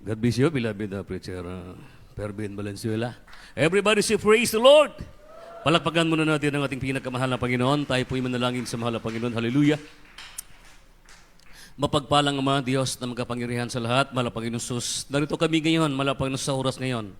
God bless you, beloved preacher Pervin Valenzuela. Everybody say, praise the Lord! Palakpakan muna natin ang ating pinakamahal na Panginoon. Tayo po'y manalangin sa mahal na Panginoon. Hallelujah! Mapagpalang Ama, Diyos na magkapangyarihan sa lahat, mahal na Panginoon Sus. Narito kami ngayon, mahal na Panginoon sa oras ngayon.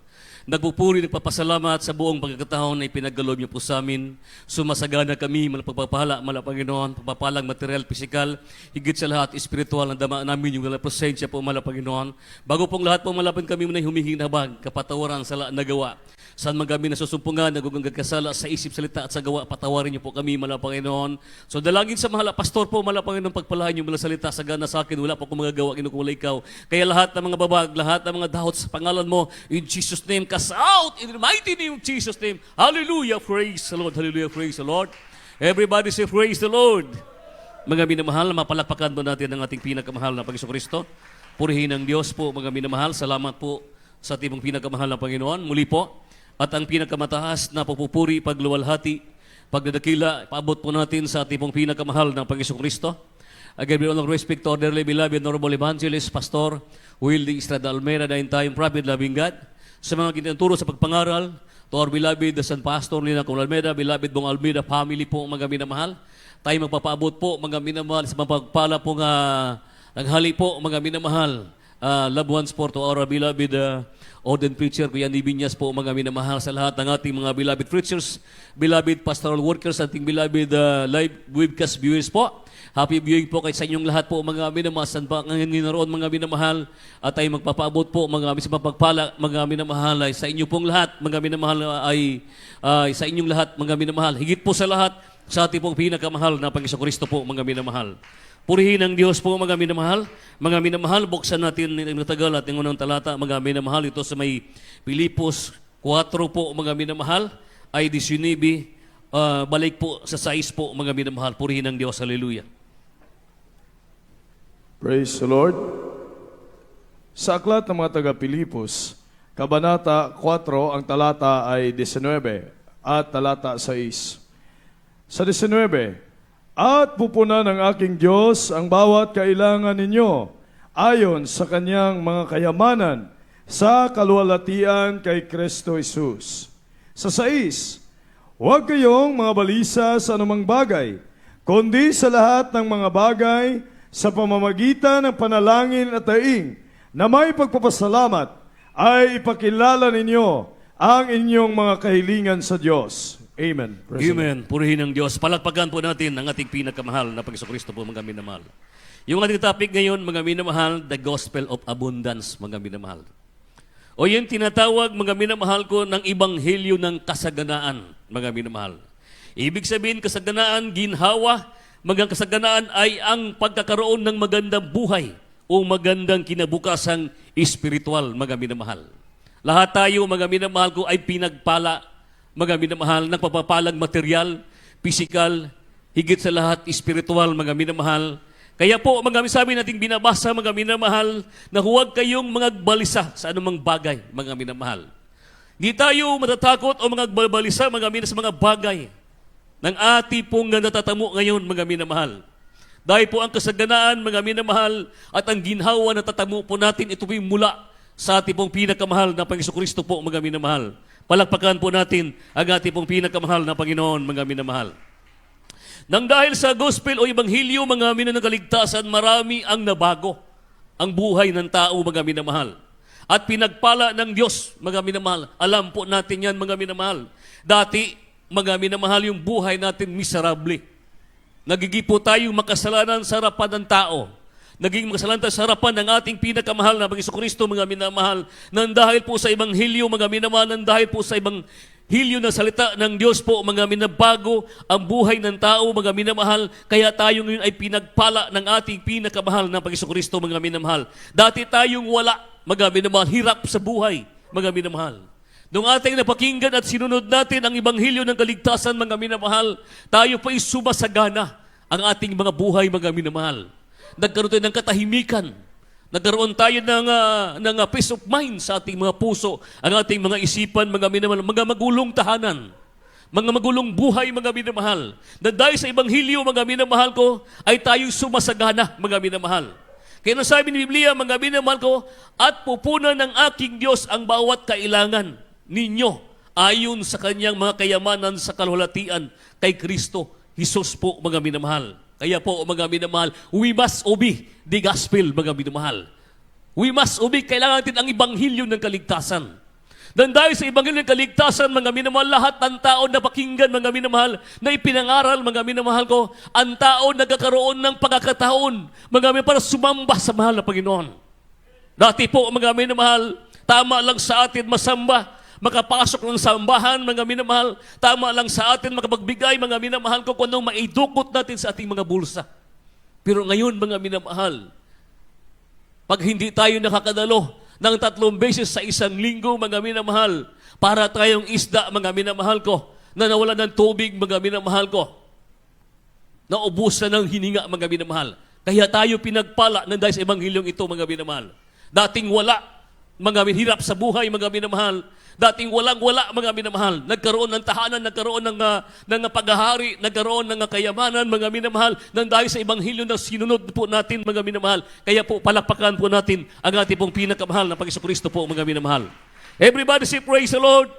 Nagpupuri, nagpapasalamat sa buong pagkakataon na ipinaggalob niyo po sa amin. Sumasagana kami, malapagpapahala, Panginoon, papapalang material, pisikal, higit sa lahat, espiritual, na dama namin yung presensya po, Panginoon. Bago pong lahat po, malapin kami muna humihingi na habag, kapatawaran sa lahat nagawa. Saan man kami nasusumpungan, naguganggang kasala sa isip, salita at sa gawa, patawarin niyo po kami, Panginoon. So dalangin sa mahal, pastor po, Panginoon, pagpalahan niyo mula salita, sagana sa akin, wala po akong magagawa, kinukulay ikaw. Kaya lahat ng mga babag, lahat ng mga dahot sa pangalan mo, in Jesus' name, cast out, in the mighty name of Jesus' name. Hallelujah, praise the Lord, hallelujah, praise the Lord. Everybody say, praise the Lord. Mga minamahal, mapalakpakan mo natin ang ating pinakamahal na Panginoon Kristo. Purihin ang Diyos po, mga minamahal. Salamat po sa ating pinakamahal na Panginoon. Muli po, at ang pinakamataas na pagpupuri, pagluwalhati, pagdadakila, paabot po natin sa ating pinakamahal ng Panginoon Kristo. Again, with all respect to our dearly beloved Honorable Evangelist, Pastor Wildy Estrada Almera, dahin tayong prophet, loving God, sa mga kinaturo sa pagpangaral, to our beloved San Pastor Lina Kung Almeda, beloved Bong Almeda family po, mga minamahal. Tayo magpapaabot po, mga minamahal, sa mapagpala po nga naghali po, mga minamahal. Loved ones po to our beloved ordained preacher, Kuya Andy Binyas po, mga minamahal sa lahat ng ating mga beloved preachers, beloved pastoral workers, ating beloved live webcast viewers po. Happy viewing po kay sa inyong lahat po, mga minamahal. San pa ngayon naroon, mga minamahal, at tayo magpapaabot po, mga sa mapagpala, mga minamahal, ay sa inyo pong lahat, mga minamahal, ay sa inyong lahat, mga minamahal. Higit po sa lahat, sa ating pong pinakamahal na Panginoon Kristo po, mga minamahal. Purihin ang Diyos po, mga minamahal. Mga minamahal, buksan natin ang natagal at ang unang talata, mga minamahal. Ito sa may Pilipos 4 po, mga minamahal, ay 19, balik po sa 6 po, mga minamahal. Purihin ang Diyos. Hallelujah. Praise the Lord. Sa aklat ng mga taga-Pilipos, Kabanata 4, ang talata ay 19 at talata 6. Sa 19, at pupunan ng aking Diyos ang bawat kailangan ninyo ayon sa kanyang mga kayamanan sa kaluwalhatian kay Kristo Jesus. Sa 6, huwag kayong mga balisa sa anumang bagay, kundi sa lahat ng mga bagay sa pamamagitan ng panalangin at daing na may pagpapasalamat ay ipakilala ninyo ang inyong mga kahilingan sa Diyos. Amen. Amen. Purihin ang Diyos. Palakpakan po natin ang ating pinakamahal na Panginoon Kristo po, mga minamahal. Yung ating topic ngayon, mga minamahal, the gospel of abundance, mga minamahal. O yung tinatawag, mga minamahal ko, ng ebanghelyo ng kasaganaan, mga minamahal. Ibig sabihin, kasaganaan, ginhawa, mga kasaganaan ay ang pagkakaroon ng magandang buhay o magandang kinabukasang espiritual, mga minamahal. Lahat tayo, mga minamahal ko, ay pinagpala, mga minamahal, ng papapalang material, pisikal, higit sa lahat, espiritual, mga minamahal. Kaya po, mga sabi nating binabasa, mga minamahal, na huwag kayong mga balisa sa anumang bagay, mga minamahal. Hindi tayo matatakot o mga balisa, mga minamahal, sa mga bagay ng ati pong natatamo ngayon, mga minamahal. Dahil po ang kasaganaan, mga minamahal, at ang ginhawa na tatamo po natin, ito po mula sa ating pong pinakamahal na Panginoon Kristo po, mga minamahal. Palakpakan po natin ang ating pong pinakamahal na Panginoon, mga minamahal. Nang dahil sa gospel o ebanghelyo, mga minamahal, kaligtasan, marami ang nabago ang buhay ng tao, mga minamahal. At pinagpala ng Diyos, mga minamahal. Alam po natin yan, mga minamahal. Dati, mga minamahal, yung buhay natin miserable. Nagigipo tayo makasalanan sa harapan ng tao. Naging masalanta sa harapan ng ating pinakamahal na Panginoon Kristo, mga minamahal, nang dahil po sa ebanghelyo, mga minamahal, nang dahil po sa ebanghelyo na salita ng Diyos po, mga minabago ang buhay ng tao, mga minamahal, kaya tayo ngayon ay pinagpala ng ating pinakamahal na Panginoon Kristo, mga minamahal. Dati tayong wala, mga minamahal, hirap sa buhay, mga minamahal. Nung ating napakinggan at sinunod natin ang ebanghelyo ng kaligtasan, mga minamahal, tayo pa ay sumasagana ang ating mga buhay, mga minamahal. Nagkaroon tayo ng katahimikan. Nagkaroon tayo ng peace of mind sa ating mga puso, ang ating mga isipan, mga minamahal, mga magulong tahanan, mga magulong buhay, mga minamahal. Na dahil sa ebanghelyo, mga minamahal ko, ay tayo sumasagana, mga minamahal. Kaya nasabi ni Biblia, mga minamahal ko, at pupunan ng aking Diyos ang bawat kailangan ninyo ayon sa kanyang mga kayamanan sa kalwalatian kay Kristo Jesus po, mga minamahal. Kaya po, mga minamahal, we must obey the gospel, mga minamahal. We must obey, kailangan natin ang ibanghilyo ng kaligtasan. Dan dahil sa ibanghilyo ng kaligtasan, mga minamahal, lahat ng tao na pakinggan, mga minamahal, na ipinangaral, mga minamahal ko, ang tao nagkakaroon ng pagkakataon, mga minamahal, para sumamba sa mahal na Panginoon. Dati po, mga minamahal, tama lang sa atin masamba, makapasok ng sambahan, mga minamahal, tama lang sa atin makapagbigay, mga minamahal ko, kung anong maidukot natin sa ating mga bulsa. Pero ngayon, mga minamahal, pag hindi tayo nakakadalo ng 3 beses sa isang linggo, mga minamahal, para tayong isda, mga minamahal ko, na nawala ng tubig, mga minamahal ko, naubusan ng hininga, mga minamahal. Kaya tayo pinagpala ng dahil sa ebanghilyong ito, mga minamahal. Dating wala, mga hirap sa buhay, mga minamahal. Dating walang-wala, mga minamahal. Nagkaroon ng tahanan, nagkaroon ng paghahari, nagkaroon ng kayamanan, mga minamahal, nang dahil sa ebanghelyo na sinunod po natin, mga minamahal. Kaya po, palakpakan po natin ang ating pong pinakamahal na Panginoon Kristo po, mga minamahal. Everybody say, praise the Lord.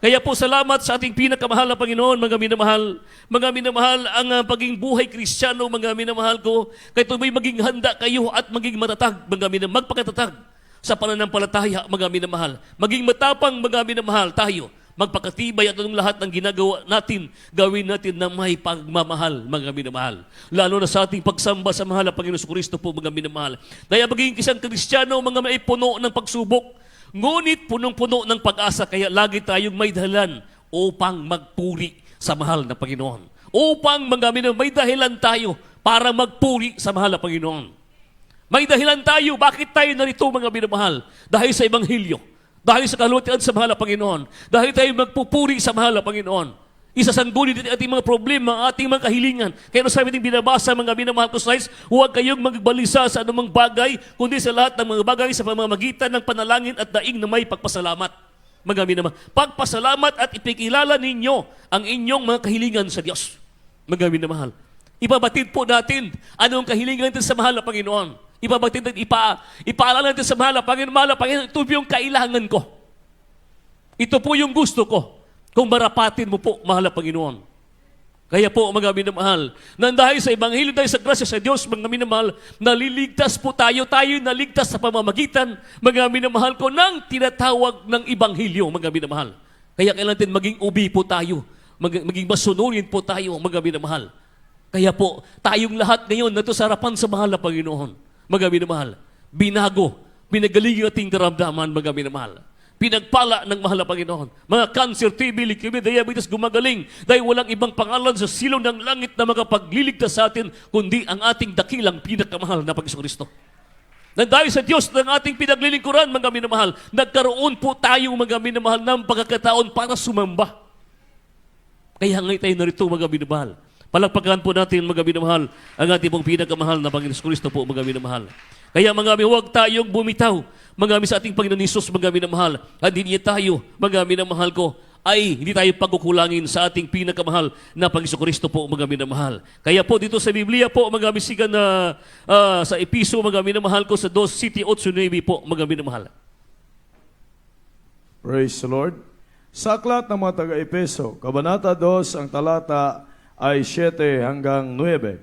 Kaya po, salamat sa ating pinakamahal na Panginoon, mga minamahal. Mga minamahal, ang paging buhay Kristiyano, mga minamahal ko, kaya may maging handa kayo at maging matatag, mga minamahal, magpakatatag sa pananampalataya, mga minamahal. Maging matapang, mga minamahal, tayo. Magpakatibay at anong lahat ng ginagawa natin, gawin natin na may pagmamahal, mga minamahal. Lalo na sa ating pagsamba sa mahal na Panginoon Kristo po, mga minamahal. Kaya maging isang Kristiyano, mga may puno ng pagsubok, ngunit punong-puno ng pag-asa, kaya lagi tayong may dahilan upang magpuri sa mahal na Panginoon. Upang, mga minamahal, may dahilan tayo para magpuri sa mahal na Panginoon. May dahilan tayo. Bakit tayo narito, mga minamahal? Dahil sa Ebanghelyo. Dahil sa kalutian sa mahal na Panginoon. Dahil tayo magpupuri sa mahal na Panginoon. Isasangguni din ating mga problema, ating mga kahilingan. Kaya sabi natin binabasa, mga minamahal ko sa guys, huwag kayong magbalisa sa anumang bagay, kundi sa lahat ng mga bagay sa pamamagitan ng panalangin at daing na may pagpasalamat. Mga minamahal. Pagpasalamat at ipikilala ninyo ang inyong mga kahilingan sa Diyos. Mga minamahal. Ipabatid po natin anong kahilingan natin sa mahal na Panginoon. Ipabatid natin, ipaalala natin sa mahal na Panginoon, ito po yung kailangan ko. Ito po yung gusto ko. Kung marapatin mo po, mahal na Panginoon. Kaya po, mga minamahal, nang dahil sa Ebanghelyo, dahil sa grasya sa Diyos, mga minamahal, naliligtas po tayo naligtas sa pamamagitan, mga minamahal ko, ng tinatawag ng Ebanghelyo, mga minamahal. Kaya kailangan natin maging ubi po tayo, maging masunurin po tayo, mga minamahal. Kaya po, tayong lahat ngayon nato sa harapan sa mahal na Panginoon. Mga minamahal, binago, pinagaling yung ating karamdaman, mga minamahal. Pinagpala ng mahal na Panginoon. Mga cancer, TB, leukemia, diabetes, gumagaling dahil walang ibang pangalan sa silong ng langit na makapagliligtas sa atin, kundi ang ating dakilang pinakamahal na Panginoon Kristo. Na dahil sa Diyos ng ating pinaglilingkuran, mga minamahal, nagkaroon po tayo, mga minamahal, ng pagkakataon para sumamba. Kaya ngayon tayo narito, mga minamahal. Palakpakan po natin, mga minamahal, ang ating pong pinakamahal na Panginoon Kristo po, mga minamahal. Kaya mga huwag tayong bumitaw, mga sa ating Panginoon Hesus, mga minamahal. Hindi niya tayo, mga minamahal ko, ay hindi tayo pagkukulangin sa ating pinakamahal na Panginoon Kristo po, mga minamahal. Kaya po dito sa Biblia po, mga misigan na sa episo, mga minamahal ko, sa 2:8-9 po, mga minamahal. Praise the Lord. Sa aklat ng mga taga-Epeso, Kabanata 2, ang talata ay 7 hanggang 9.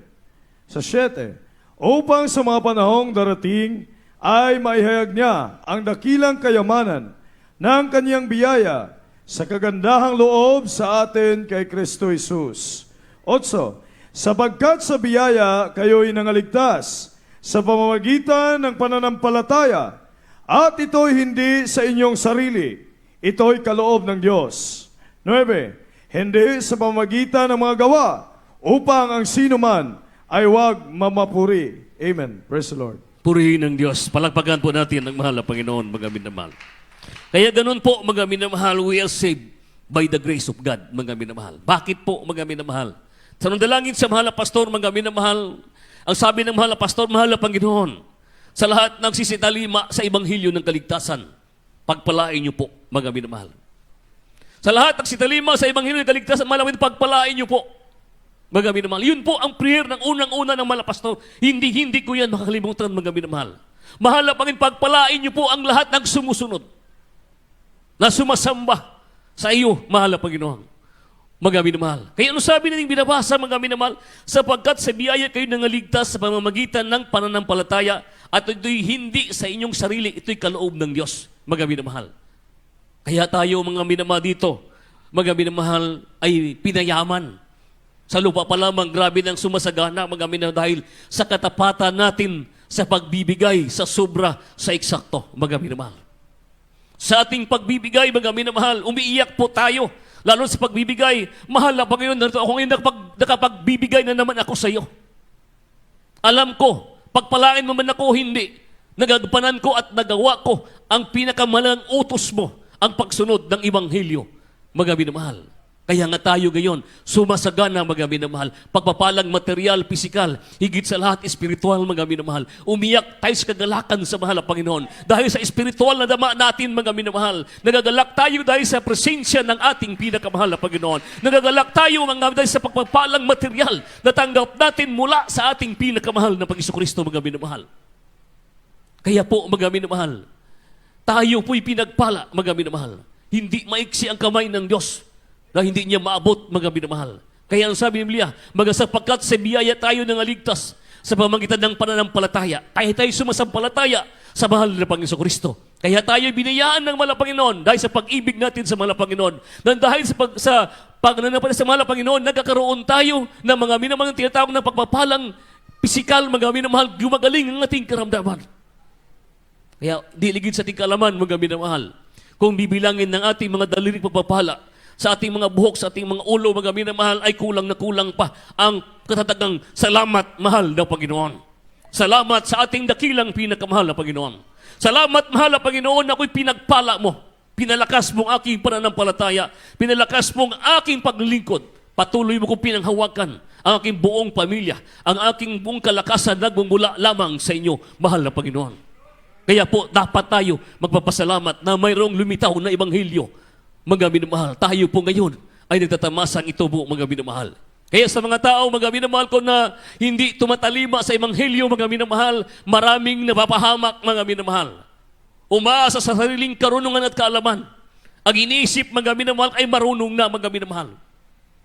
Sa 7, upang sa mga panahong darating ay maihayag niya ang dakilang kayamanan ng kaniyang biyaya sa kagandahang loob sa atin kay Kristo Jesus. 8, sapagkat sa biyaya kayo'y nangaligtas sa pamamagitan ng pananampalataya, at ito'y hindi sa inyong sarili, ito'y kaloob ng Diyos. 9, hindi sa pamamagitan ng mga gawa, upang ang sino man ay huwag mamapuri. Amen. Praise the Lord. Purihin ng Diyos. Palakpakan po natin ang mahal na Panginoon, mga minamahal. Kaya ganun po, mga minamahal, we are saved by the grace of God, mga minamahal. Bakit po, mga minamahal? Sa nandalangin sa mahal na pastor, mga minamahal, ang sabi ng mahal na pastor, mahal na Panginoon, sa lahat ng sisitalima sa Ebanghelyo ng kaligtasan, pagpalain niyo po, mga minamahal. Sa lahat ng sitalima sa Ebanghelyo ng kaligtasan, malawin, pagpalain niyo po. Mga minamahal. Yun po ang prayer ng unang-una ng mga pastor. Hindi ko yan makakalimutan, mga minamahal. Mahal na Panginoon, pagpalain niyo po ang lahat ng sumusunod na sumasamba sa iyo, mahal na Panginoon. Mga minamahal. Kaya ano sabi natin binabasa, mga minamahal? Sapagkat sa biyaya kayo nangaligtas sa pamamagitan ng pananampalataya at ito'y hindi sa inyong sarili, ito'y kaloob ng Diyos, mga minamahal. Kaya tayo, mga minamahal dito, mga minamahal, ay pinayaman. Sa lupa pa lamang, grabe ng sumasagana, mga minamahal, dahil sa katapatan natin sa pagbibigay sa sobra, sa eksakto, mga minamahal. Sa ating pagbibigay, mga minamahal, umiiyak po tayo. Lalo sa pagbibigay, mahal na Panginoon, narito ako ngayon nakapagbibigay na naman ako sa iyo. Alam ko, pagpalain mo man ako, hindi. Nagagpanan ko at nagawa ko ang pinakamalang utos mo, ang pagsunod ng Ebanghelyo, mga minamahal. Kaya nga tayo ngayon, sumasagana, mga minamahal, pagpapalang material, pisikal, higit sa lahat, espiritual, mga minamahal. Umiyak tayo sa kagalakan sa mahal na Panginoon. Dahil sa espiritual na dama natin, mga minamahal, nagagalak tayo dahil sa presensya ng ating pinakamahal na Panginoon. Nagagalak tayo, mga dahil sa pagpapalang material na tanggap natin mula sa ating pinakamahal na Pag-Kristo, mga minamahal. Kaya po, mga minamahal, tayo po'y pinagpala, mga minamahal. Hindi maiksi ang kamay ng Diyos na hindi niya maabot, mga minamahal. Kaya ang sabi ng Biblia, sapagkat sa biyaya tayo nangaligtas sa pamamagitan ng pananampalataya. Kaya tayo sumasampalataya sa mahal na Panginoon Kristo. Kaya tayo binayaan ng mahal na Panginoon dahil sa pag-ibig natin sa mahal na Panginoon. Dahil sa pagnanampalataya sa mahal na Panginoon, nagkakaroon tayo ng mga minamahal na tinatawag na pagpapalang pisikal, mga minamahal, gumagaling ang ating karamdaman. Kaya diligid sa ating kaalaman, mga minamahal, kung bibilangin ng ating mga daliring pagpapala, sa ating mga buhok, sa ating mga ulo, mga minamahal, ay kulang na kulang pa ang katatagang salamat, mahal na Panginoon. Salamat sa ating dakilang pinakamahal na Panginoon. Salamat, mahal na Panginoon, na ako'y pinagpala mo. Pinalakas mong aking pananampalataya. Pinalakas mong aking paglilingkod. Patuloy mo kong pinanghawakan ang aking buong pamilya, ang aking buong kalakasan nagmumula lamang sa inyo, mahal na Panginoon. Kaya po, dapat tayo magpapasalamat na mayroong lumitaw na Ebanghelyo. Mga minamahal, tayo po ngayon ay nagtatamasang ito po, mga minamahal. Kaya sa mga tao, mga minamahal ko, na hindi tumatalima sa Ebanghelyo, mga minamahal, maraming napapahamak, mga minamahal. Umaasa sa sariling karunungan at kaalaman. Ang iniisip, mga minamahal, ay marunong na, mga minamahal.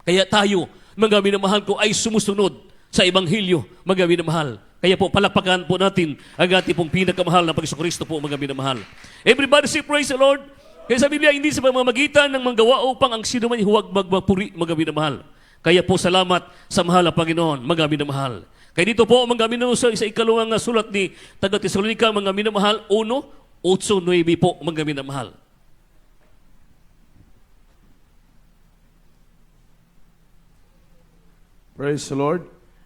Kaya tayo, mga minamahal ko, ay sumusunod sa Ebanghelyo, mga minamahal. Kaya po, palakpakan po natin ang ating pong pinakamahal na Pag-Kristo po, mga minamahal. Everybody say, praise the Lord. Kaya sa Biblia, hindi sa pamamagitan ng manggawa upang ang sino man huwag magmapuri, mga minamahal. Kaya po, salamat sa mahal na Panginoon, mga minamahal. Kaya dito po, mga minamahal, sa ikalawang sulat ni Taga-Tesalonica, mga minamahal, 1:8-9 po, mga minamahal. Praise the Lord.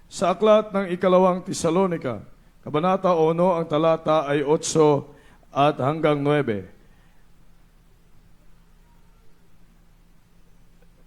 Sa aklat ng ikalawang Tesalonica, Kabanata 1, ang talata ay 8 at hanggang 9.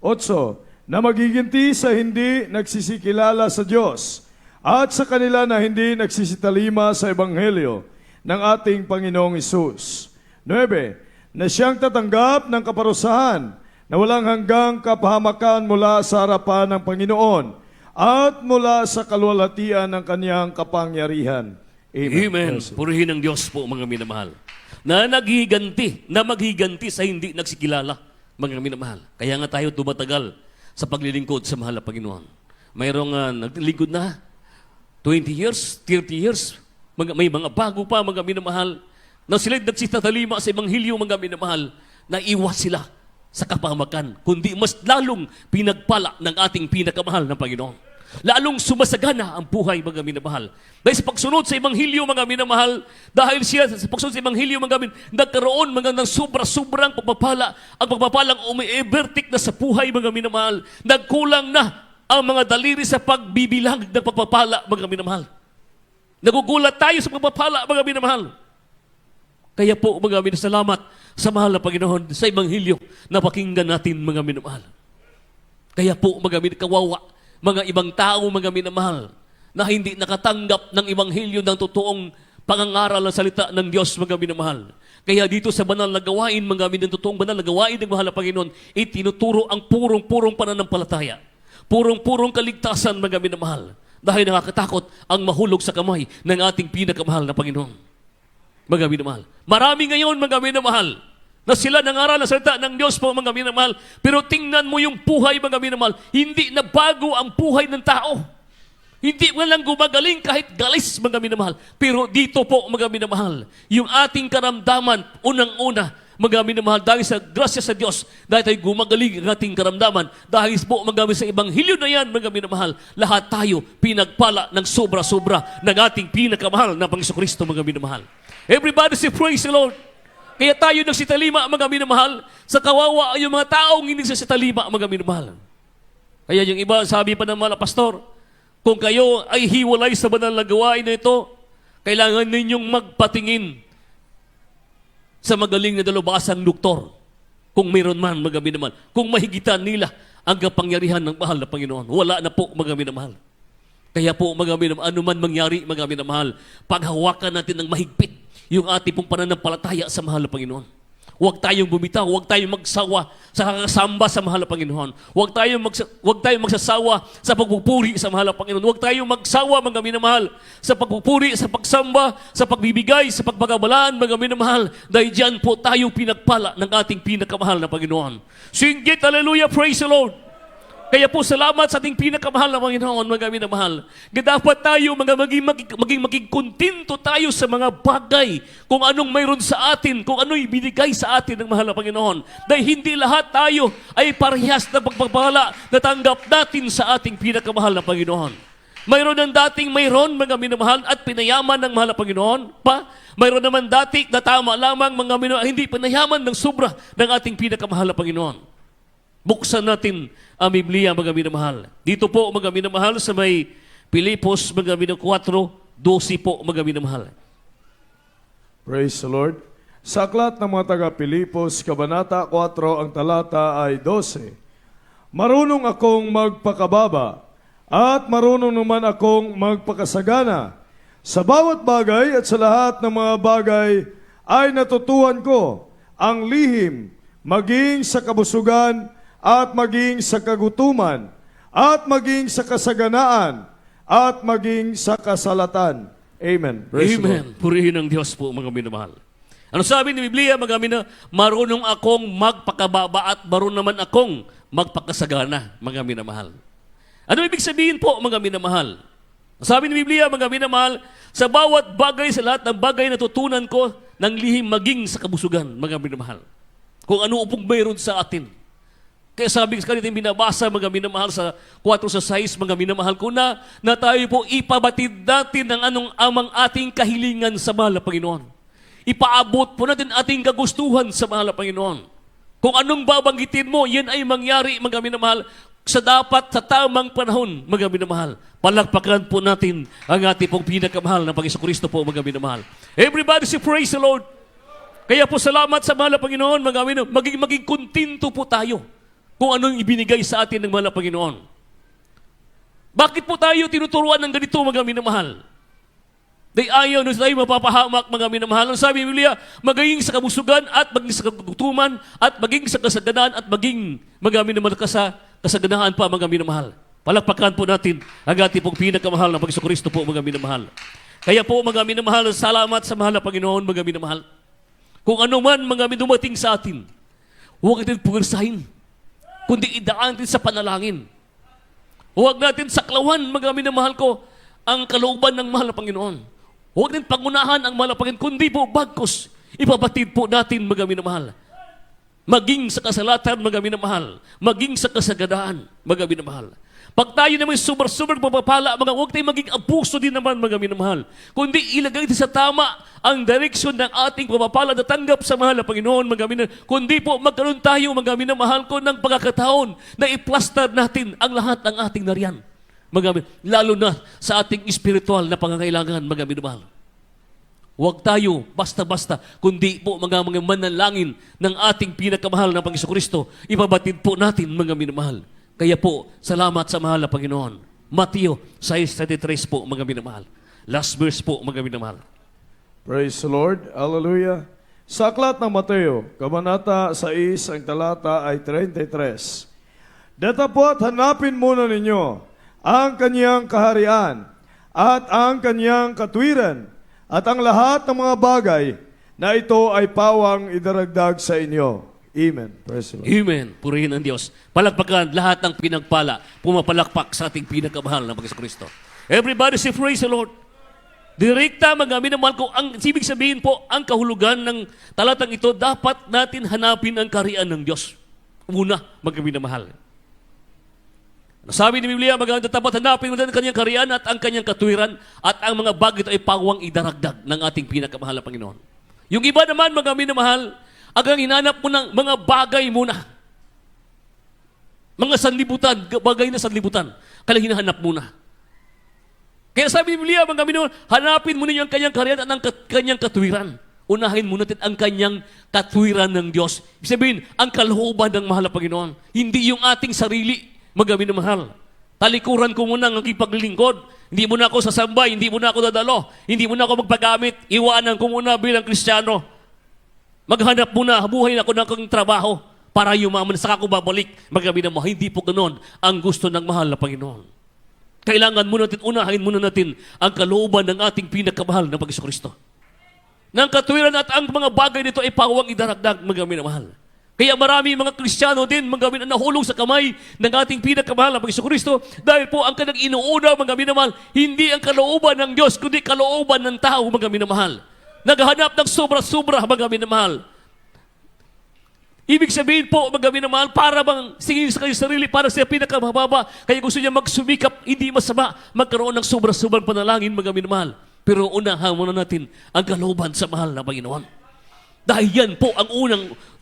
8, na magiginti sa hindi nagsisikilala sa Diyos at sa kanila na hindi nagsisitalima sa Ebanghelyo ng ating Panginoong Hesus. 9, na siyang tatanggap ng kaparusahan na walang hanggang kapahamakan mula sa harapan ng Panginoon at mula sa kaluwalhatian ng kanyang kapangyarihan. Amen. Purihin ng Diyos po, mga minamahal. Na maghiganti sa hindi nagsikilala, mga minamahal. Kaya nga tayo tumatagal sa paglilingkod sa mahal na Panginoon. Mayroong naglilingkod na 20 years, 30 years, may mga bago pa, mga minamahal, na sila'y nagsitatalima sa Ebanghelyo, mga minamahal, na iwas sila sa kapahamakan, kundi mas lalong pinagpala ng ating pinakamahal na Panginoon. Lalong sumasagana ang buhay, mga minamahal. Dahil sa pagsunod sa Ebanghelyo, mga minamahal, dahil siya sa pagsunod sa Ebanghelyo, mga minamahal, nagkaroon mga ng sobrang pagpapala, ang pagpapalang umi-evertik na sa buhay, mga minamahal. Nagkulang na ang mga daliri sa pagbibilang ng pagpapala, mga minamahal. Nagugulat tayo sa pagpapala, mga minamahal. Kaya po, mga minamahal, salamat sa mahal na Panginoon sa Ebanghelyo na pakinggan natin, mga minamahal. Kaya po, mga minamahal, kawawa mga ibang tao, mga minamahal, na hindi nakatanggap ng Ebanghelyo ng totoong pangangaral ng salita ng Diyos, mga minamahal. Kaya dito sa banal na gawain, mga minamahal, totoong banal na gawain ng mahal na Panginoon, itinuturo ang purong pananampalataya. Purong-purong kaligtasan, mga minamahal. Dahil nakakatakot ang mahulog sa kamay ng ating pinakamahal na Panginoon. Mga minamahal. Marami ngayon, mga minamahal, na sila nangaral na salita ng Diyos po, mga minamahal. Pero tingnan mo yung buhay, mga minamahal. Hindi na bago ang buhay ng tao. Hindi mo lang gumagaling kahit galis, mga minamahal. Pero dito po, mga minamahal, yung ating karamdaman, unang-una, mga minamahal, dahil sa grasya sa Diyos, dahil tayo gumagaling ang ating karamdaman, dahil po magamit sa Ebanghelyo na yan, mga minamahal, lahat tayo pinagpala ng sobra-sobra ng ating pinakamahal na Panginoon Kristo, mga minamahal. Everybody say, praise the Lord. Kaya tayo nagsitalima, mga minamahal, sa kawawa ay yung mga taong hindi nagsitalima, mga minamahal. Kaya yung iba, sabi pa ng mga pastor, kung kayo ay hiwalay sa banal na gawain na ito, kailangan ninyong magpatingin sa magaling na dalubhasang doktor, kung mayroon man, mga minamahal, kung mahigitan nila ang kapangyarihan ng mahal na Panginoon. Wala na po, mga minamahal. Kaya po, mga minamahal, ano man mangyari, mga minamahal, paghawakan natin ng mahigpit yung ating pong pananampalataya sa mahal na Panginoon. Huwag tayong bumitaw, huwag tayong magsawa sa kakasamba sa mahal na Panginoon. Huwag tayong magsasawa sa pagpupuri sa mahal na Panginoon. Huwag tayong magsawa, mga minamahal, sa pagpupuri, sa pagsamba, sa pagbibigay, sa pagpagabalaan, mga minamahal. Dahil diyan po tayo pinagpala ng ating pinakamahal na Panginoon. Sing it, hallelujah, praise the Lord. Kaya po salamat sa ating pinakamahal na Panginoon, mga minamahal. Dapat tayo maging kontento tayo sa mga bagay, kung anong mayroon sa atin, kung ano'y binigay sa atin ng mahal na Panginoon. Dahil hindi lahat tayo ay parehas na pagpapala na tanggap natin sa ating pinakamahal na Panginoon. Mayroon ng dating mayroon, mga minamahal, at pinayaman ng mahal na Panginoon pa. Mayroon naman dating na tama lamang, mga minamahal, hindi pinayaman ng sobra ng ating pinakamahal na Panginoon. Buksan natin ang Biblia, mga minamahal. Dito po, mga minamahal, sa may Pilipos, mga minamahal, 4:12 po, mga minamahal. Praise the Lord. Sa aklat ng mga taga-Pilipos, Kabanata 4, ang talata ay 12. Marunong akong magpakababa, at marunong naman akong magpakasagana. Sa bawat bagay at sa lahat ng mga bagay ay natutuhan ko ang lihim, maging sa kabusugan, at maging sa kagutuman, at maging sa kasaganaan, at maging sa kasalatan. Amen. Praise Amen. Purihin ang Diyos po, mga minamahal. Ano sabi ni Biblia, mga minamahal? Marunong akong magpakababa at marunong naman akong magpakasagana, mga minamahal. Ano ibig sabihin po, mga minamahal? Sabi ni Biblia, mga minamahal, sa bawat bagay, sa lahat ng bagay na tutunan ko ng lihim maging sa kabusugan, mga minamahal. Kung ano pong mayroon sa atin. Kaya sabi ko kanina binabasa, mga minamahal, sa 4:6, mga minamahal ko na tayo po ipabatid natin ng anong amang ating kahilingan sa mahal na Panginoon. Ipaabot po natin ating kagustuhan sa mahal na Panginoon. Kung anong babanggitin mo, yan ay mangyari, mga minamahal, sa dapat, sa tamang panahon, mga minamahal. Palakpakan po natin ang ating pong pinakamahal na Panginoon Kristo po, mga minamahal. Everybody say, praise the Lord. Kaya po salamat sa mahal na Panginoon, mga minamahal. Maging kontento po tayo kung anong ibinigay sa atin ng mahal na Panginoon. Bakit po tayo tinuturuan ng ganito, mga minamahal? Dahil ayaw na tayo mapapahamak, mga minamahal. Ang sabi ng Biblia, maging sa kabusugan at maging sa kagutuman at maging sa kasaganaan at maging, mga minamahal, kasaganaan pa, mga minamahal. Palakpakan po natin ang ating pong pinakamahal na Panginoon Kristo po, mga minamahal. Kaya po, mga minamahal, salamat sa mahal na Panginoon, mga minamahal. Kung ano man, mga dumating sa atin, huwag natin pugursahin, kundi idaan natin sa panalangin. Huwag natin saklawan, mga minamahal ko, ang kalooban ng mahal na Panginoon. Huwag natin pangunahan ang mahal na Panginoon, kundi po bagkos, ipabatid po natin, mga minamahal. Maging sa kasalatan, mga minamahal. Maging sa kasagadaan, mga minamahal. Pag tayo naman super papapala, mga huwag tayong maging abuso din naman, mga minamahal. Kundi ilagay sa tama ang direksyon ng ating papapala na tanggap sa mahal na Panginoon, mga minamahal. Kundi po magkaroon tayo, mga minamahal ko, ng pagkakataon na i-plaster natin ang lahat ng ating nariyan. Mga minamahal, lalo na sa ating spiritual na pangangailangan, mga minamahal. Huwag tayo basta-basta, kundi po mga manalangin ng ating pinakamahal na Panginoon Kristo, ipabatid po natin, mga minamahal. Kaya po, salamat sa mahal na Panginoon. Mateo 6:33 po, mga minamahal. Last verse po, mga minamahal. Praise the Lord. Hallelujah. Sa aklat ng Mateo, Kabanata 6, ang talata ay 33. Datapot hanapin muna ninyo ang kanyang kaharian at ang kanyang katwiran at ang lahat ng mga bagay na ito ay pawang idaragdag sa inyo. Amen. Praise the Lord. Amen. Purihin ang Diyos. Palakpakan lahat ng pinagpala, pumapalakpak sa ating pinagkamahal na Panginoon. Everybody say, praise the Lord. Direkta, mga minamahal ko, ang ibig sabihin po, ang kahulugan ng talatang ito, dapat natin hanapin ang kaharian ng Diyos. Una, mga minamahal. Sabi ni Biblia, mga dapat hanapin mo ang kanyang kaharian at ang kanyang katwiran at ang mga bagay ito ay pawang idaragdag ng ating pinagkamahal na Panginoon. Yung iba naman, mga minamahal, agang hinanap mo ng mga bagay muna. Mga sanlibutan, bagay na sanlibutan, kailang hinahanap muna. Kaya sabi ni Biblia, mga minamahal, hanapin mo ninyo ang kanyang kaharian at ang kanyang katwiran. Unahin mo natin ang kanyang katwiran ng Diyos. Ibig sabihin, ang kalooban ng mahal na Panginoon. Hindi yung ating sarili, mga minamahal. Talikuran ko muna ang aking paglilingkod. Hindi mo na ako sasambay, hindi mo na ako dadalo, hindi mo na ako magpagamit. Iwanan ko muna bilang Kristiyano. Maghanap muna, buhay na ako ng aking trabaho para yumaman, saka ako babalik. Mga minamahal, hindi po ganoon ang gusto ng mahal na Panginoon. Kailangan muna natin, unahin muna natin ang kalooban ng ating pinagkamahal na Panginoon Kristo. Nang katwiran at ang mga bagay nito ay pawang idaragdag, mga minamahal. Kaya marami mga Kristiyano din, mga minamahal, nahulog sa kamay ng ating pinagkamahal na Panginoon Kristo dahil po ang kanyang inuuna, mga minamahal, hindi ang kalooban ng Diyos, kundi kalooban ng tao, mga minamahal. Naghahanap ng sobra-sobra, mga minamahal. Ibig sabihin po, mga minamahal, para bang singin sa kanyang sarili, para siya pinakamababa, kaya gusto niya magsumikap, hindi masama, magkaroon ng sobra-sobrang panalangin, mga minamahal. Pero unahan muna natin ang kalooban sa mahal na Panginoon. Dahil yan po ang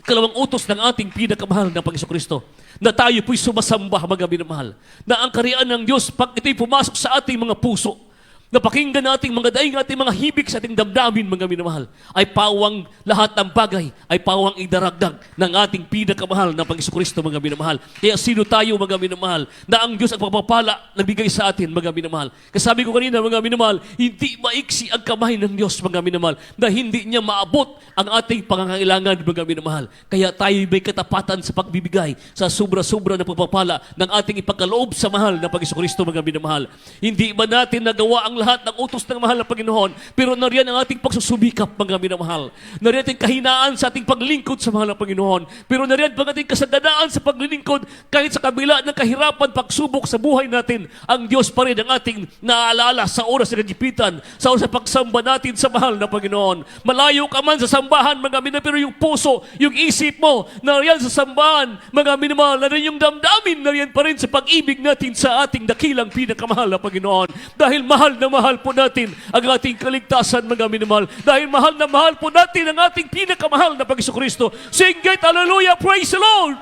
kalawang utos ng ating pinakamahal na Panginoon Kristo, na tayo po'y sumasamba, mga minamahal, na ang kaharian ng Diyos, pag ito'y pumasok sa ating mga puso, napakinggan nating mga daing ating mga hibig sa ating damdamin, mga minamahal, ay pawang lahat ng bagay, ay pawang idaragdag ng ating pinakamahal na Panginoon Kristo, mga minamahal. Kaya sino tayo, mga minamahal, na ang Diyos ang pagpapala nagbigay sa atin, mga minamahal. Kasabi ko kanina, mga minamahal, hindi maiksi ang kamay ng Diyos, mga minamahal, na hindi niya maabot ang ating pangangailangan, mga minamahal. Kaya tayo may katapatan sa pagbibigay sa sobra-sobra na pagpapala ng ating ipagkaloob sa mahal na Panginoon Kristo, mga minamahal. Hindi man natin nagawa ang lahat ng utos ng mahal na Panginoon, pero nariyan ang ating pagsusubikap, mga minamahal. Nariyan ating kahinaan sa ating paglilingkod sa mahal na Panginoon, pero nariyan ang ating kasaganaan sa paglilingkod kahit sa kabila ng kahirapan, pagsubok sa buhay natin, ang Diyos pa rin ang ating naaalala sa oras ng kagipitan, sa oras sa pagsamba natin sa mahal na Panginoon. Malayo ka man sa sambahan, mga minamahal, pero yung puso, yung isip mo, nariyan sa sambahan, mga minamahal, nariyan yung damdamin, nariyan pa rin sa pag-ibig natin sa ating dakilang pinakamahal na Panginoon. Dahil mahal na mahal po natin ang ating kaligtasan, mga minamahal. Dahil mahal na mahal po natin ang ating pinakamahal na Panginoon Kristo. Sing it, hallelujah, praise the Lord!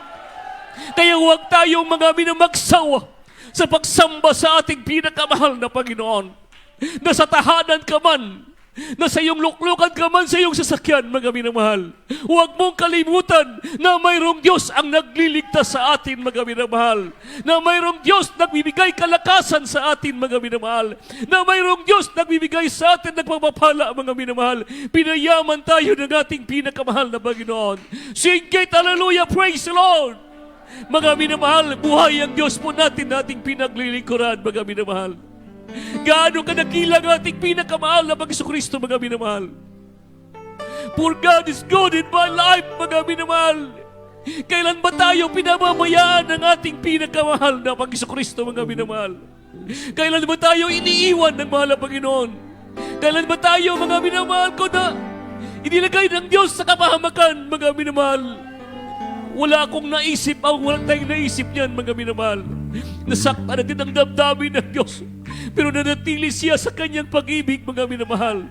Kaya huwag tayong mga minamahal magsawa sa pagsamba sa ating pinakamahal na Panginoon. Nasa tahanan ka man, nasa iyong luklukan ka man sa iyong sasakyan, mga minamahal. Huwag mong kalimutan na mayroong Diyos ang nagliligtas sa atin, mga minamahal. Na mayroong Diyos nagbibigay kalakasan sa atin, mga minamahal. Na mayroong Diyos nagbibigay sa atin nagpapapala, mga minamahal. Pinayaman tayo ng ating pinakamahal na Panginoon. Sing it, hallelujah, praise the Lord! Mga minamahal, buhay ang Diyos po natin pinaglilingkuran, mga minamahal. Gaano ka nakilang ating pinakamahal na Panginoon Kristo, mga minamahal. For God is good in my life, mga minamahal. Kailan ba tayo pinamamayaan ng ating pinakamahal na Panginoon Kristo, mga minamahal? Kailan ba tayo iniiwan ng mahal na Panginoon? Kailan ba tayo, mga minamahal ko, na inilagay ng Diyos sa kapahamakan, mga minamahal? Wala akong naisip, walang tayong naisip niyan, mga minamahal. Nasaktan natin ang damdamin ng Diyos, pero nanatili siya sa kanyang pag-ibig, mga minamahal.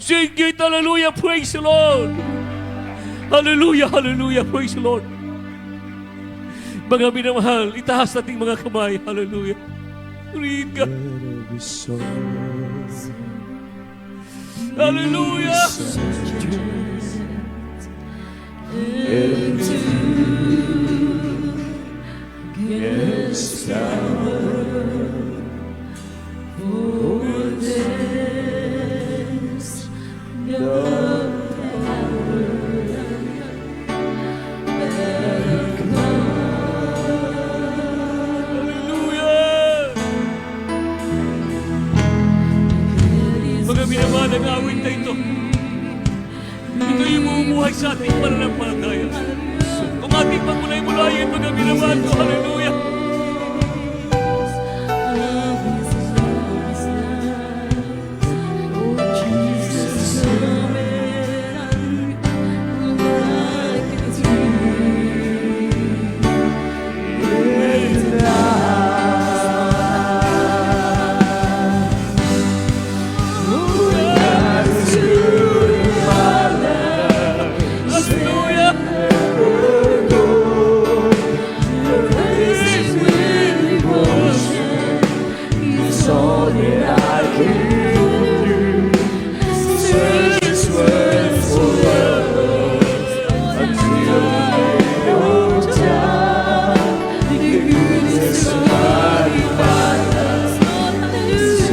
Sing it, hallelujah, praise the Lord! Hallelujah, hallelujah, praise the Lord! Mga minamahal, itaas nating mga kamay, hallelujah. Purihin ka. Hallelujah! Yes, buhay sa ating pananampalataya. Kung ating pagmulay-mulayin, mga minamahal ko, hallelujah.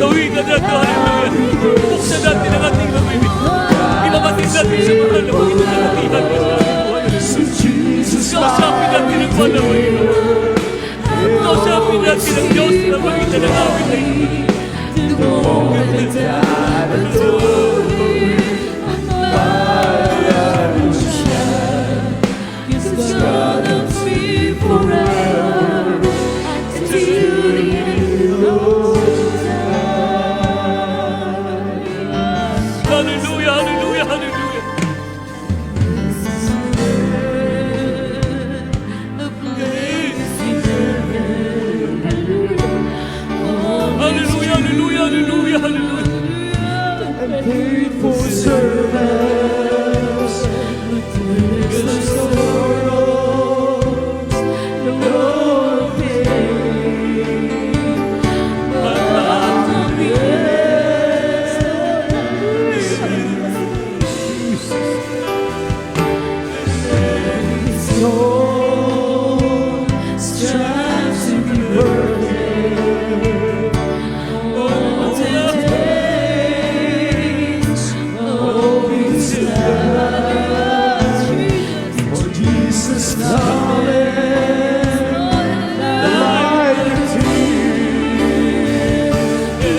Gawin na natin, hallelujah. Buksan natin ang ating lamay. Ibabatid natin sa mahal na pagkakatihan mo sa ating buhay. Kausapin natin ang panaway. Kausapin natin ang Diyos na magitan ng amin na ito. Hallelujah, hallelujah, hallelujah. Hallelujah, hallelujah, hallelujah, hallelujah. And paid for service. The sorrows, no pain, but not to be Lord, strives to be perfect. Oh, takes always for Jesus coming, like a thief to